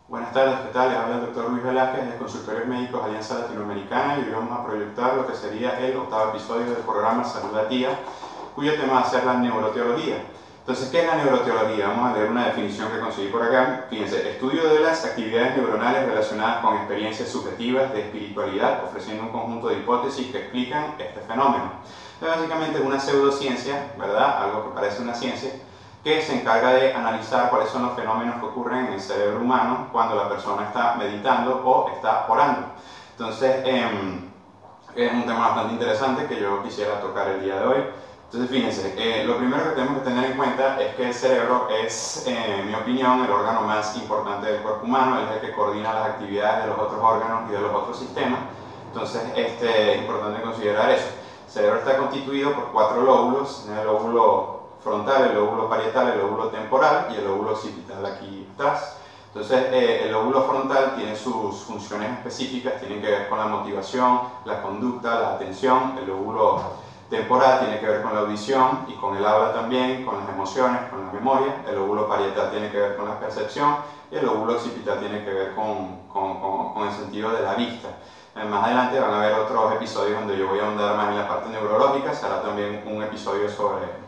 Buenas tardes, ¿qué tal? Les habla el doctor Luis Velázquez de Consultorios Médicos Alianza Latinoamericana y hoy vamos a proyectar lo que sería el octavo episodio del programa Salud al Día, cuyo tema va a ser la neuroteología. Entonces, ¿qué es la neuroteología? Vamos a leer una definición que conseguí por acá. Fíjense, estudio de las actividades neuronales relacionadas con experiencias subjetivas de espiritualidad, ofreciendo un conjunto de hipótesis que explican este fenómeno. Entonces, básicamente es una pseudociencia, ¿verdad? Algo que parece una ciencia, que se encarga de analizar cuáles son los fenómenos que ocurren en el cerebro humano cuando la persona está meditando o está orando. Entonces, es un tema bastante interesante que yo quisiera tocar el día de hoy. Entonces, fíjense, lo primero que tenemos que tener en cuenta es que el cerebro es, en mi opinión, el órgano más importante del cuerpo humano, es el que coordina las actividades de los otros órganos y de los otros sistemas. Entonces, es importante considerar eso. El cerebro está constituido por 4 lóbulos: el lóbulo frontal, el lóbulo parietal, el lóbulo temporal y el lóbulo occipital aquí atrás. Entonces, el lóbulo frontal tiene sus funciones específicas, tienen que ver con la motivación, la conducta, la atención. El lóbulo temporal tiene que ver con la audición y con el habla también, con las emociones, con la memoria. El lóbulo parietal tiene que ver con la percepción y el lóbulo occipital tiene que ver con el sentido de la vista. Más adelante van a haber otros episodios donde yo voy a ahondar más en la parte neurológica. Será también un episodio sobre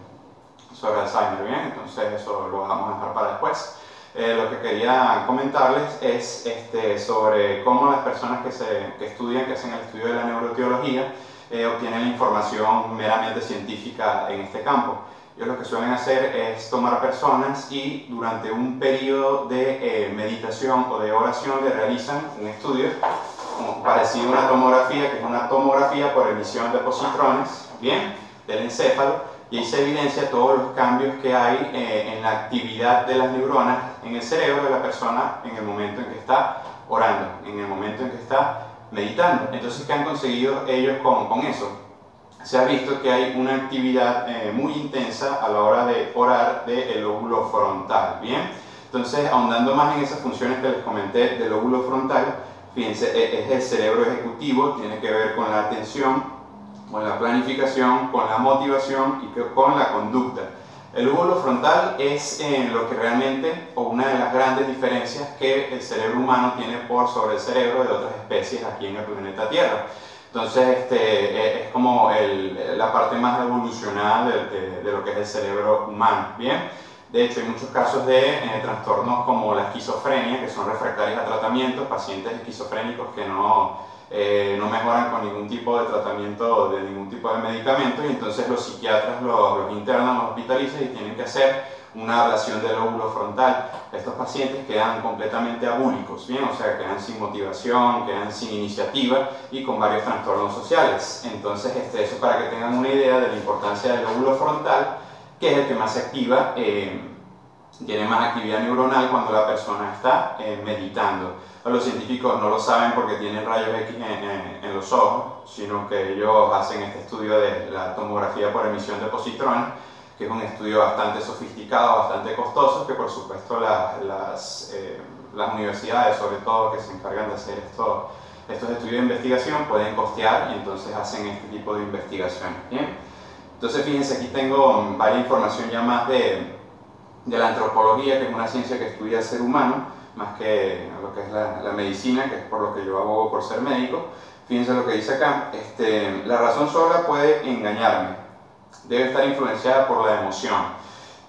Alzheimer, ¿bien? Entonces eso lo vamos a dejar para después. Lo que quería comentarles es sobre cómo las personas que estudian, que hacen el estudio de la neuroteología, obtienen la información meramente científica en este campo. Ellos lo que suelen hacer es tomar personas y durante un periodo de meditación o de oración le realizan un estudio parecido a una tomografía, que es una tomografía por emisión de positrones, ¿bien?, del encéfalo, y ahí se evidencia todos los cambios que hay en la actividad de las neuronas en el cerebro de la persona en el momento en que está orando, en el momento en que está meditando. Entonces, ¿qué han conseguido ellos con eso? Se ha visto que hay una actividad muy intensa a la hora de orar del lóbulo frontal, ¿bien? Entonces, ahondando más en esas funciones que les comenté del lóbulo frontal, fíjense, es el cerebro ejecutivo, tiene que ver con la atención, con la planificación, con la motivación y con la conducta. El lóbulo frontal es lo que realmente, o una de las grandes diferencias que el cerebro humano tiene por sobre el cerebro de otras especies aquí en el planeta Tierra. Entonces, es como la parte más evolucionada de lo que es el cerebro humano, ¿bien? De hecho, hay muchos casos de trastornos como la esquizofrenia, que son refractarios a tratamientos, pacientes esquizofrénicos que no mejoran con ningún tipo de tratamiento, de ningún tipo de medicamento, y entonces los psiquiatras los internan, los hospitalizan y tienen que hacer una ablación del lóbulo frontal. Estos pacientes quedan completamente abúlicos, ¿bien? O sea, quedan sin motivación, quedan sin iniciativa y con varios trastornos sociales. Entonces, eso para que tengan una idea de la importancia del lóbulo frontal, que es el que más se activa, tiene más actividad neuronal cuando la persona está meditando. Los científicos no lo saben porque tienen rayos X en los ojos, sino que ellos hacen este estudio de la tomografía por emisión de positrones, que es un estudio bastante sofisticado, bastante costoso, que por supuesto las universidades, sobre todo, que se encargan de hacer estos estudios de investigación, pueden costear, y entonces hacen este tipo de investigaciones. ¿Bien? Entonces, fíjense, aquí tengo varias información ya más de la antropología, que es una ciencia que estudia al ser humano, más que lo que es la medicina, que es por lo que yo abogo por ser médico. Fíjense lo que dice acá: la razón sola puede engañarme, debe estar influenciada por la emoción.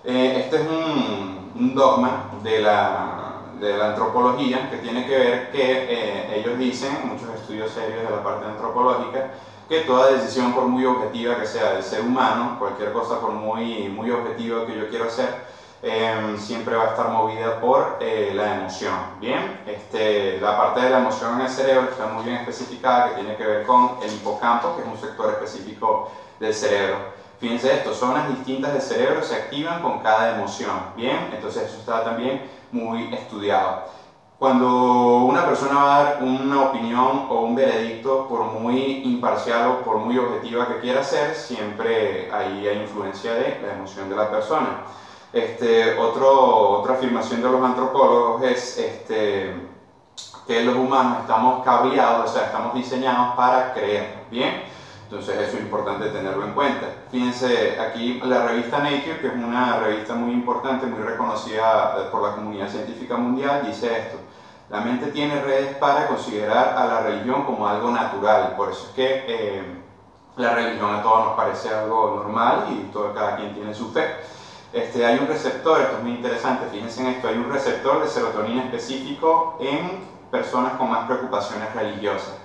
Este es un dogma de la antropología, que tiene que ver que ellos dicen, muchos estudios serios de la parte antropológica, que toda decisión, por muy objetiva que sea del ser humano, cualquier cosa por muy objetiva que yo quiero hacer, siempre va a estar movida por la emoción. Bien, la parte de la emoción en el cerebro está muy bien especificada, que tiene que ver con el hipocampo, que es un sector específico del cerebro. Fíjense esto: zonas distintas del cerebro se activan con cada emoción. Bien, entonces eso está también muy estudiado. Cuando una persona va a dar una opinión o un veredicto, por muy imparcial o por muy objetiva que quiera ser, siempre ahí hay influencia de la emoción de la persona. Otra afirmación de los antropólogos es que los humanos estamos cableados, o sea, estamos diseñados para creer, ¿bien? Entonces eso es importante tenerlo en cuenta. Fíjense, aquí la revista Nature, que es una revista muy importante, muy reconocida por la comunidad científica mundial, dice esto: La mente tiene redes para considerar a la religión como algo natural, por eso es que la religión a todos nos parece algo normal y cada quien tiene su fe. Hay un receptor, esto es muy interesante, fíjense en esto, hay un receptor de serotonina específico en personas con más preocupaciones religiosas.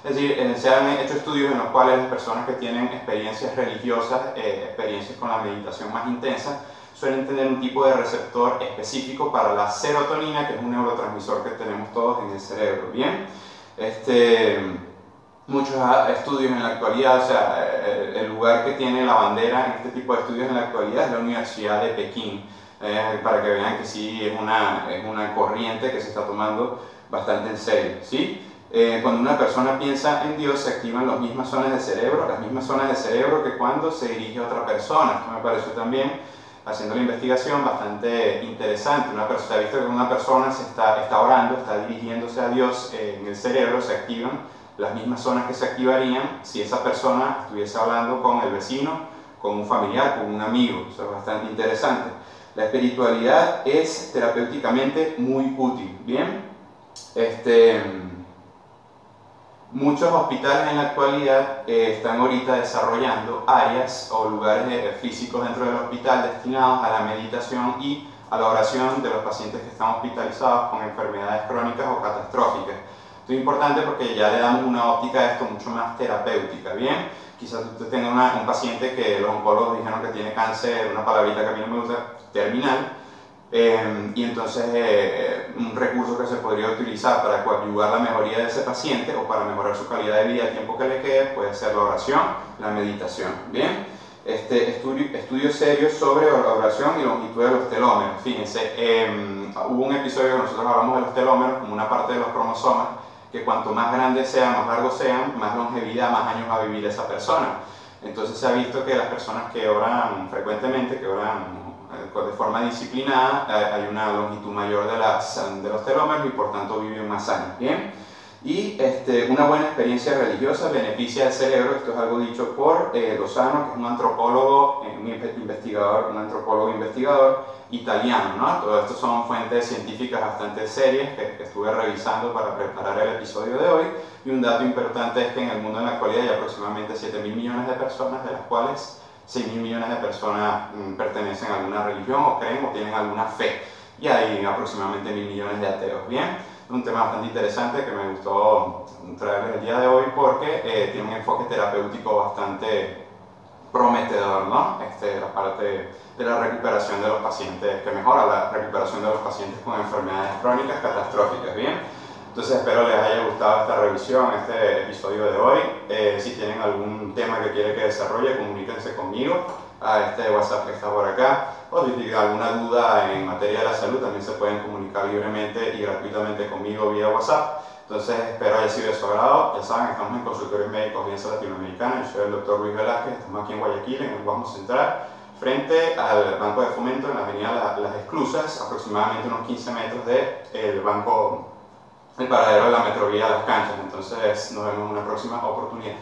Es decir, se han hecho estudios en los cuales las personas que tienen experiencias religiosas, experiencias con la meditación más intensa, suelen tener un tipo de receptor específico para la serotonina, que es un neurotransmisor que tenemos todos en el cerebro. Bien, muchos estudios en la actualidad, o sea, el lugar que tiene la bandera en este tipo de estudios en la actualidad es la Universidad de Pekín, para que vean que sí es una corriente que se está tomando bastante en serio, ¿sí? Cuando una persona piensa en Dios, se activan las mismas zonas del cerebro que cuando se dirige a otra persona. Esto me pareció también, haciendo la investigación, bastante interesante. Se ha visto que una persona está orando, está dirigiéndose a Dios, en el cerebro se activan las mismas zonas que se activarían si esa persona estuviese hablando con el vecino, con un familiar, con un amigo. Eso es bastante interesante. La espiritualidad es terapéuticamente muy útil. Bien, muchos hospitales en la actualidad están ahorita desarrollando áreas o lugares físicos dentro del hospital destinados a la meditación y a la oración de los pacientes que están hospitalizados con enfermedades crónicas o catastróficas. Esto es importante porque ya le damos una óptica a esto mucho más terapéutica, ¿bien? Quizás usted tenga un paciente que los oncólogos dijeron que tiene cáncer, una palabrita que a mí no me gusta, terminal, y entonces un recurso que se podría utilizar para coadyuvar la mejoría de ese paciente o para mejorar su calidad de vida el tiempo que le quede puede ser la oración, la meditación. Bien, estudios serios sobre la oración y longitud de los telómeros. Fíjense, hubo un episodio que nosotros hablamos de los telómeros como una parte de los cromosomas, que cuanto más grandes sean, más largos sean, más longevidad, más años va a vivir esa persona. Entonces se ha visto que las personas que oran frecuentemente, que oran de forma disciplinada, hay una longitud mayor de los telómeros y por tanto viven más años. Bien, y una buena experiencia religiosa beneficia al cerebro. Esto es algo dicho por Lozano, que es un antropólogo investigador italiano, ¿no? Todo esto son fuentes científicas bastante serias que estuve revisando para preparar el episodio de hoy. Y un dato importante es que en el mundo en la actualidad hay aproximadamente 7.000 millones de personas, de las cuales 6.000 millones de personas pertenecen a alguna religión o creen o tienen alguna fe, y hay aproximadamente 1.000 millones de ateos. Bien, un tema bastante interesante que me gustó traerles el día de hoy porque tiene un enfoque terapéutico bastante prometedor, ¿no? La parte de la recuperación de los pacientes, que mejora la recuperación de los pacientes con enfermedades crónicas catastróficas. Bien, entonces espero les haya gustado esta revisión, este episodio de hoy. Si tienen algún tema que quieren que desarrolle, comuníquense conmigo a este WhatsApp que está por acá, o si tienen alguna duda en materia de la salud, también se pueden comunicar libremente y gratuitamente conmigo vía WhatsApp. Entonces espero haya sido de su agrado. Ya saben, estamos en Consultorios Médicos Alianza Latinoamericana. Yo soy el Dr. Luis Velázquez, estamos aquí en Guayaquil, en el Banco Central, frente al Banco de Fomento, en la avenida Las Exclusas, aproximadamente unos 15 metros del banco, el paradero de la Metrovía Las Canchas. Entonces nos vemos en una próxima oportunidad.